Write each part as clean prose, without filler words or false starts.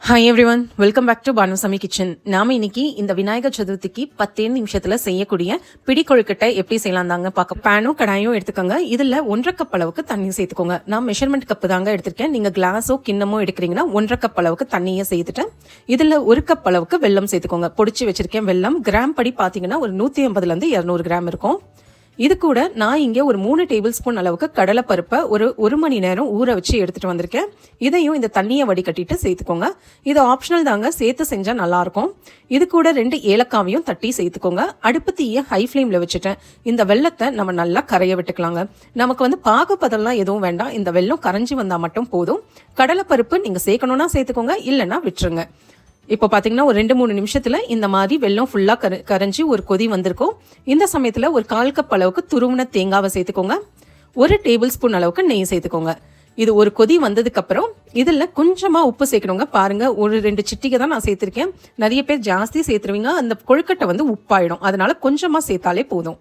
Hi everyone, welcome back to Bhanusamy kitchen. நாம இன்னைக்கு இந்த விநாயகர் சதுர்த்திக்கு 10 நிமிஷத்துல செய்யக்கூடிய பிடி கொழுக்கட்டை எப்படி செய்யலாம் தாங்க பார்க்க. பேனும் கடாயும் எடுத்துக்கோங்க. இதுல 1.5 கப் அளவுக்கு தண்ணி சேர்த்துக்கோங்க. நான் மெஷர்மெண்ட் கப்பு தாங்க எடுத்திருக்கேன். நீங்க கிளாஸோ கிண்ணமோ எடுக்கிறீங்கன்னா 1.5 கப் அளவுக்கு தண்ணியை சேர்த்துட்டேன். இதுல 1 கப் அளவுக்கு வெல்லம் சேர்த்துக்கோங்க. பொடிச்சு வச்சிருக்கேன் வெல்லம். கிராம் படி பாத்தீங்கன்னா ஒரு 150 இருந்து 200 கிராம் இருக்கும். இது கூட நான் இங்கே ஒரு 3 டேபிள் ஸ்பூன் அளவுக்கு கடலைப்பருப்பை ஒரு மணி நேரம் ஊற வச்சு எடுத்துட்டு வந்திருக்கேன். இதையும் இந்த தண்ணியை வடிகட்டிட்டு சேர்த்துக்கோங்க. இது ஆப்ஷனல் தாங்க, சேர்த்து செஞ்சா நல்லா இருக்கும். இது கூட 2 ஏலக்காவையும் தட்டி சேர்த்துக்கோங்க. அடுப்பு தீயை ஹை ஃப்ளேம்ல வச்சுட்டேன். இந்த வெள்ளத்தை நம்ம நல்லா கரைய விட்டுக்கலாங்க. நமக்கு பாகுபதெல்லாம் எதுவும் வேண்டாம். இந்த வெள்ளம் கரைஞ்சி வந்தா மட்டும் போதும். கடலைப்பருப்பு நீங்க சேர்க்கணும்னா சேர்த்துக்கோங்க, இல்லைன்னா விட்டுருங்க. இப்போ பார்த்தீங்கன்னா ஒரு 2-3 நிமிஷத்துல இந்த மாதிரி வெல்லம் ஃபுல்லா கரைஞ்சி ஒரு கொதி வந்திருக்கும். இந்த சமயத்துல ஒரு 1/4 கப் அளவுக்கு துருவின தேங்காவை சேர்த்துக்கோங்க. 1 டேபிள் ஸ்பூன் அளவுக்கு நெய் சேர்த்துக்கோங்க. இது ஒரு கொதி வந்ததுக்கு அப்புறம் இதுல கொஞ்சமா உப்பு சேர்க்கணுங்க. பாருங்க, ஒரு 2 சிட்டிகை தான் நான் சேர்த்திருக்கேன். நிறைய பேர் ஜாஸ்தி சேர்த்துருவீங்க, அந்த கொழுக்கட்டை உப்பாயிடும். அதனால கொஞ்சமா சேர்த்தாலே போதும்.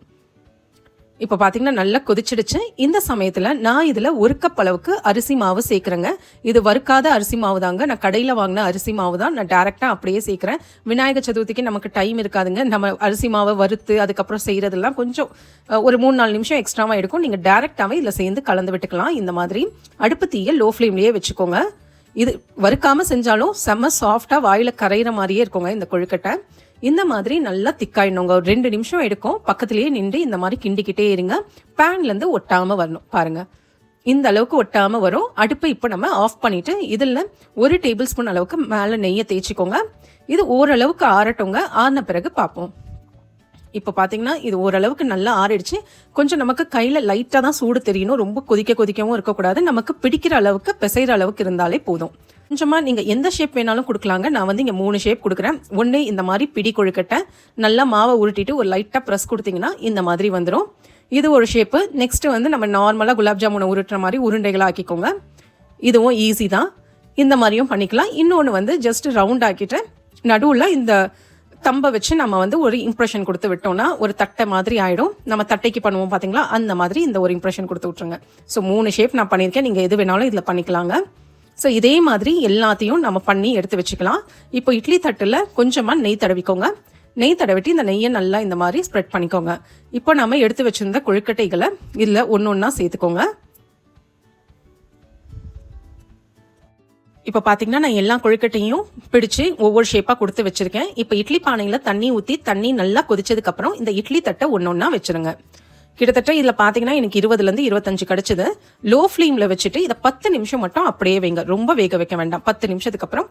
இப்போ பார்த்தீங்கன்னா நல்லா கொதிச்சிடுச்சு. இந்த சமயத்தில் நான் இதில் 1 கப் அளவுக்கு அரிசி மாவு சேர்க்குறேங்க. இது வறுக்காத அரிசி மாவு தாங்க. நான் கடையில் வாங்கின அரிசி மாவு தான் நான் டேரெக்டாக அப்படியே சேர்க்குறேன். விநாயகர் சதுர்த்திக்கு நமக்கு டைம் இருக்காதுங்க. நம்ம அரிசி மாவை வறுத்து அதுக்கப்புறம் செய்கிறதெல்லாம் கொஞ்சம் ஒரு 3-4 நிமிஷம் எக்ஸ்ட்ராவாக எடுக்கும். நீங்கள் டேரெக்டாகவே இதில் சேர்ந்து கலந்து விட்டுக்கலாம். இந்த மாதிரி அடுப்பு தீயை லோ ஃப்ளேம்லேயே வச்சுக்கோங்க. இது வறுக்காமல் செஞ்சாலும் செம்ம சாஃப்டாக வாயில் கரையிற மாதிரியே இருக்குங்க இந்த கொழுக்கட்டை. இந்த மாதிரி நல்லா திக்காயிடணுங்க. ஒரு 2 நிமிஷம் எடுக்கும். பக்கத்துலேயே நின்று இந்த மாதிரி கிண்டிக்கிட்டே இருங்க. பேன்லேருந்து ஒட்டாமல் வரணும். பாருங்க, இந்த அளவுக்கு ஒட்டாமல் வரும். அடுப்பை இப்போ நம்ம ஆஃப் பண்ணிட்டு இதில் 1 டேபிள் ஸ்பூன் அளவுக்கு மேலே நெய்யை தேய்ச்சிக்கோங்க. இது ஓரளவுக்கு ஆறட்டுங்க. ஆறின பிறகு பார்ப்போம். இப்போ பார்த்தீங்கன்னா இது ஓரளவுக்கு நல்லா ஆறிடுச்சு. கொஞ்சம் நமக்கு கையில் லைட்டாக தான் சூடு தெரியணும். ரொம்ப கொதிக்கவும் இருக்கக்கூடாது. நமக்கு பிடிக்கிற அளவுக்கு பிசைகிற அளவுக்கு இருந்தாலே போதும். கொஞ்சமாக நீங்கள் எந்த ஷேப் வேணாலும் கொடுக்கலாங்க. நான் இங்கே 3 ஷேப் கொடுக்குறேன். ஒன்று இந்த மாதிரி பிடி கொழுக்கட்டை நல்லா மாவை உருட்டிட்டு ஒரு லைட்டாக ப்ரெஸ் கொடுத்தீங்கன்னா இந்த மாதிரி வந்துடும். இது ஒரு ஷேப்பு. நெக்ஸ்ட்டு நம்ம நார்மலாக குலாப் ஜாமுனை உருட்டுற மாதிரி உருண்டைகளாக ஆக்கிக்கோங்க. இதுவும் ஈஸி தான். இந்த மாதிரியும் பண்ணிக்கலாம். இன்னொன்று ஜஸ்ட் ரவுண்ட் ஆக்கிட்டு நடுவில் இந்த தம்பை வச்சு நம்ம ஒரு இம்ப்ரெஷன் கொடுத்து விட்டோம்னா ஒரு தட்டை மாதிரி ஆயிடும். நம்ம தட்டைக்கு பண்ணுவோம் பார்த்தீங்களா, அந்த மாதிரி இந்த ஒரு இம்ப்ரெஷன் கொடுத்து விட்டுருங்க. ஸோ 3 ஷேப் நான் பண்ணியிருக்கேன். நீங்கள் எது வேணாலும் இதில் பண்ணிக்கலாங்க. ஸோ இதே மாதிரி எல்லாத்தையும் நம்ம பண்ணி எடுத்து வச்சுக்கலாம். இப்போ இட்லி தட்டில் கொஞ்சமாக நெய் தடவிக்கோங்க. நெய் தடவிட்டு இந்த நெய்யை நல்லா இந்த மாதிரி ஸ்ப்ரெட் பண்ணிக்கோங்க. இப்போ நம்ம எடுத்து வச்சிருந்த கொழுக்கட்டைகளை இதில் ஒன்று சேர்த்துக்கோங்க. இப்போ பார்த்தீங்கன்னா நான் எல்லா கொழுக்கட்டையும் பிடிச்சு ஒவ்வொரு ஷேப்பாக கொடுத்து வச்சிருக்கேன். இப்போ இட்லி பானையில் தண்ணி ஊற்றி தண்ணி நல்லா கொதிச்சதுக்கப்புறம் இந்த இட்லி தட்டை ஒன்றா வச்சிருங்க. கிட்டத்தட்ட இதில் பார்த்தீங்கன்னா எனக்கு 20-25 கிடைச்சது. லோ ஃப்ளேமில் வச்சுட்டு இதை 10 நிமிஷம் மட்டும் அப்படியே வைங்க. ரொம்ப வேக வைக்க வேண்டாம். 10 நிமிஷத்துக்கு அப்புறம்